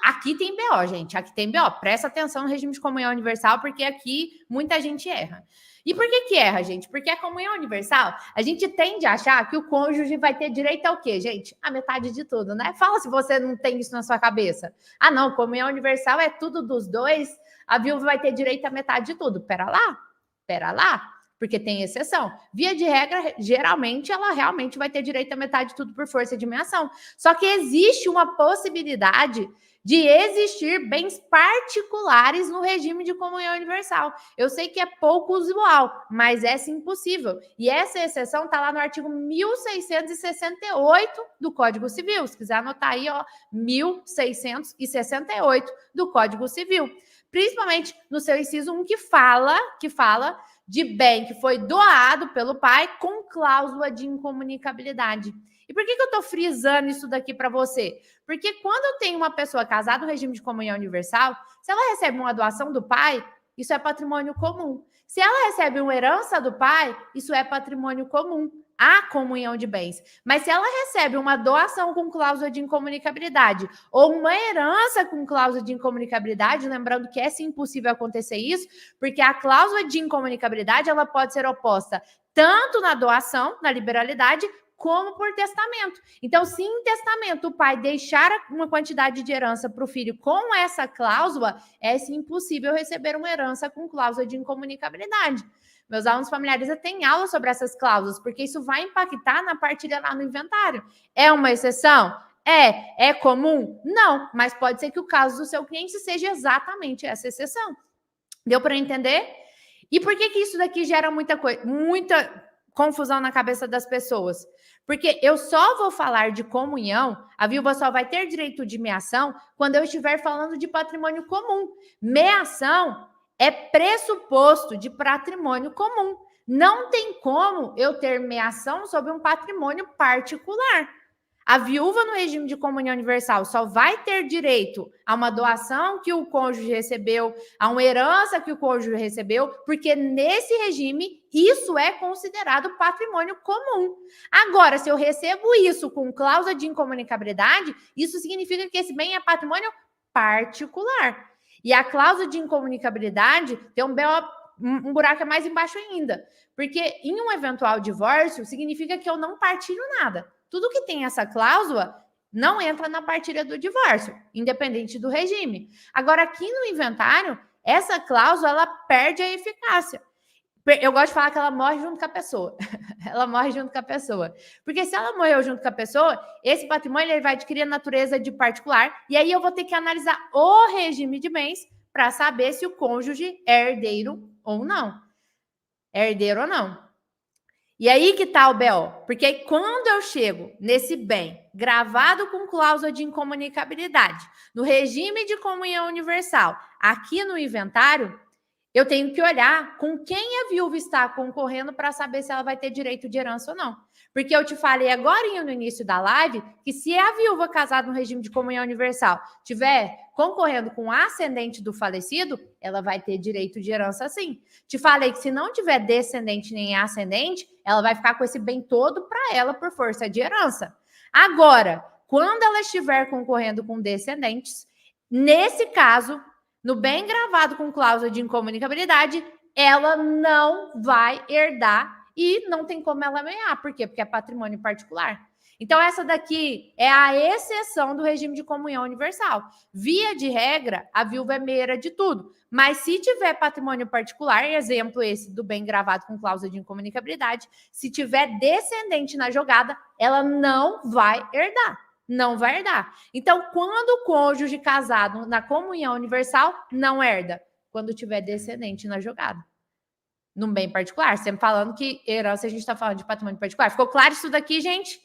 Aqui tem BO, gente. Aqui tem BO. Presta atenção no regime de comunhão universal, porque aqui muita gente erra. E por que erra, gente? Porque a comunhão universal, a gente tende a achar que o cônjuge vai ter direito ao quê, gente? A metade de tudo, né? Fala se você não tem isso na sua cabeça. Ah, não, comunhão universal é tudo dos dois, a viúva vai ter direito à metade de tudo. Pera lá, porque tem exceção. Via de regra, geralmente, ela realmente vai ter direito à metade de tudo por força de meação. Só que existe uma possibilidade de existir bens particulares no regime de comunhão universal. Eu sei que é pouco usual, mas é sim possível. E essa exceção está lá no artigo 1668 do Código Civil. Se quiser anotar aí, ó, 1668 do Código Civil. Principalmente no seu inciso 1, que fala de bem que foi doado pelo pai com cláusula de incomunicabilidade. E por que eu estou frisando isso daqui para você? Porque quando tem uma pessoa casada no regime de comunhão universal, se ela recebe uma doação do pai, isso é patrimônio comum. Se ela recebe uma herança do pai, isso é patrimônio comum. Há comunhão de bens. Mas se ela recebe uma doação com cláusula de incomunicabilidade ou uma herança com cláusula de incomunicabilidade, lembrando que é sim possível acontecer isso, porque a cláusula de incomunicabilidade ela pode ser oposta tanto na doação, na liberalidade, como por testamento. Então, se em testamento o pai deixar uma quantidade de herança para o filho com essa cláusula, é sim possível receber uma herança com cláusula de incomunicabilidade. Meus alunos familiares têm aula sobre essas cláusulas, porque isso vai impactar na partilha lá no inventário. É uma exceção? É comum? Não, mas pode ser que o caso do seu cliente seja exatamente essa exceção. Deu para entender? E por que isso daqui gera muita confusão na cabeça das pessoas? Porque eu só vou falar de comunhão, a viúva só vai ter direito de meação quando eu estiver falando de patrimônio comum. Meação é pressuposto de patrimônio comum. Não tem como eu ter meação sobre um patrimônio particular. A viúva no regime de comunhão universal só vai ter direito a uma doação que o cônjuge recebeu, a uma herança que o cônjuge recebeu, porque nesse regime isso é considerado patrimônio comum. Agora, se eu recebo isso com cláusula de incomunicabilidade, isso significa que esse bem é patrimônio particular. E a cláusula de incomunicabilidade tem um buraco mais embaixo ainda, porque em um eventual divórcio significa que eu não partilho nada. Tudo que tem essa cláusula não entra na partilha do divórcio, independente do regime. Agora, aqui no inventário, essa cláusula ela perde a eficácia. Eu gosto de falar que ela morre junto com a pessoa. Ela morre junto com a pessoa. Porque se ela morreu junto com a pessoa, esse patrimônio ele vai adquirir a natureza de particular, e aí eu vou ter que analisar o regime de bens para saber se o cônjuge é herdeiro ou não. É herdeiro ou não. E aí que tá o BO, porque quando eu chego nesse bem gravado com cláusula de incomunicabilidade, no regime de comunhão universal, aqui no inventário, eu tenho que olhar com quem a viúva está concorrendo para saber se ela vai ter direito de herança ou não. Porque eu te falei agora no início da live que se a viúva casada no regime de comunhão universal tiver concorrendo com o ascendente do falecido, ela vai ter direito de herança sim. Te falei que se não tiver descendente nem ascendente, ela vai ficar com esse bem todo para ela por força de herança. Agora, quando ela estiver concorrendo com descendentes, nesse caso, no bem gravado com cláusula de incomunicabilidade, ela não vai herdar e não tem como ela mear. Por quê? Porque é patrimônio particular. Então, essa daqui é a exceção do regime de comunhão universal. Via de regra, a viúva é meira de tudo. Mas se tiver patrimônio particular, exemplo esse do bem gravado com cláusula de incomunicabilidade, se tiver descendente na jogada, ela não vai herdar. Não vai herdar. Então, quando o cônjuge casado na comunhão universal, não herda. Quando tiver descendente na jogada. Num bem particular. Sempre falando que herança a gente está falando de patrimônio particular. Ficou claro isso daqui, gente?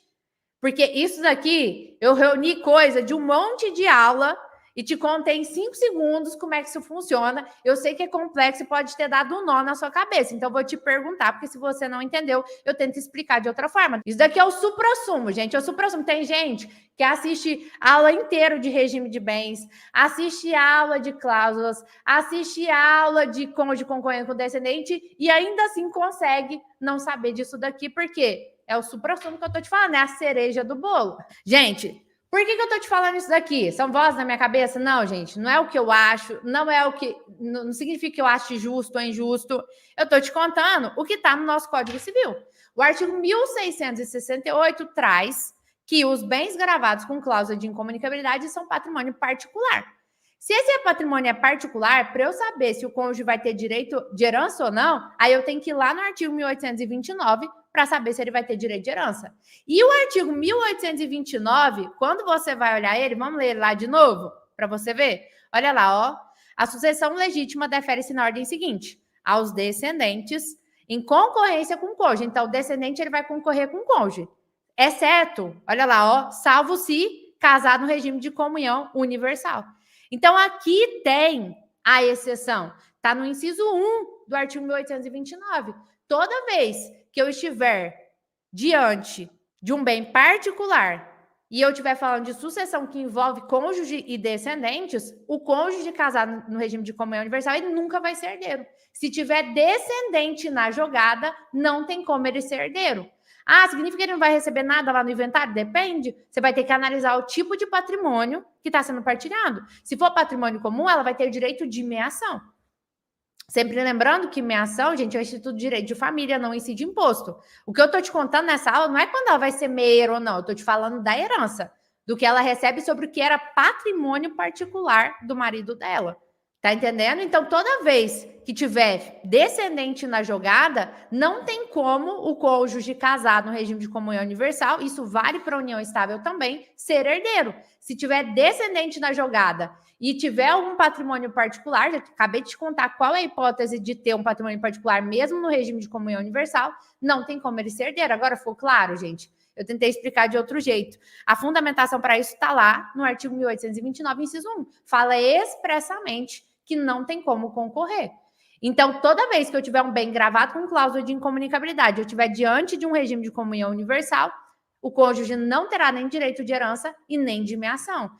Porque isso daqui, eu reuni coisa de um monte de aula e te contei em 5 segundos como é que isso funciona. Eu sei que é complexo e pode ter dado um nó na sua cabeça. Então, eu vou te perguntar, porque se você não entendeu, eu tento explicar de outra forma. Isso daqui é o suprassumo, gente. É o suprassumo. Tem gente que assiste aula inteira de regime de bens, assiste aula de cláusulas, assiste aula de cônjuge concorrendo com descendente e ainda assim consegue não saber disso daqui. Por quê? É o suprassumo que eu tô te falando, é a cereja do bolo. Gente, Por que eu tô te falando isso daqui? São vozes na minha cabeça? Não, gente, não é o que eu acho, não é o que. Não significa que eu ache justo ou injusto. Eu tô te contando o que está no nosso Código Civil. O artigo 1668 traz que os bens gravados com cláusula de incomunicabilidade são patrimônio particular. Se esse patrimônio é particular, para eu saber se o cônjuge vai ter direito de herança ou não, aí eu tenho que ir lá no artigo 1829 para saber se ele vai ter direito de herança. E o artigo 1829, quando você vai olhar ele, vamos ler ele lá de novo, para você ver? Olha lá, ó. A sucessão legítima defere-se na ordem seguinte: aos descendentes, em concorrência com o cônjuge. Então, o descendente ele vai concorrer com o cônjuge. Exceto, olha lá, ó, salvo se casado no regime de comunhão universal. Então, aqui tem a exceção. Está no inciso 1 do artigo 1829. Toda vez que eu estiver diante de um bem particular e eu estiver falando de sucessão que envolve cônjuge e descendentes, o cônjuge casado no regime de comunhão universal, ele nunca vai ser herdeiro. Se tiver descendente na jogada, não tem como ele ser herdeiro. Ah, significa que ele não vai receber nada lá no inventário? Depende. Você vai ter que analisar o tipo de patrimônio que está sendo partilhado. Se for patrimônio comum, ela vai ter direito de meação. Sempre lembrando que meação, gente, é o Instituto de Direito de Família, não incide imposto. O que eu estou te contando nessa aula não é quando ela vai ser meia ou não. Eu estou te falando da herança, do que ela recebe sobre o que era patrimônio particular do marido dela. Tá entendendo? Então, toda vez que tiver descendente na jogada, não tem como o cônjuge casado no regime de comunhão universal, isso vale para a união estável também, ser herdeiro. Se tiver descendente na jogada e tiver algum patrimônio particular, já acabei de te contar qual é a hipótese de ter um patrimônio particular mesmo no regime de comunhão universal, não tem como ele ser herdeiro. Agora, ficou claro, gente? Eu tentei explicar de outro jeito. A fundamentação para isso está lá no artigo 1829, inciso 1. Fala expressamente que não tem como concorrer. Então, toda vez que eu tiver um bem gravado com cláusula de incomunicabilidade, eu estiver diante de um regime de comunhão universal, o cônjuge não terá nem direito de herança e nem de meação.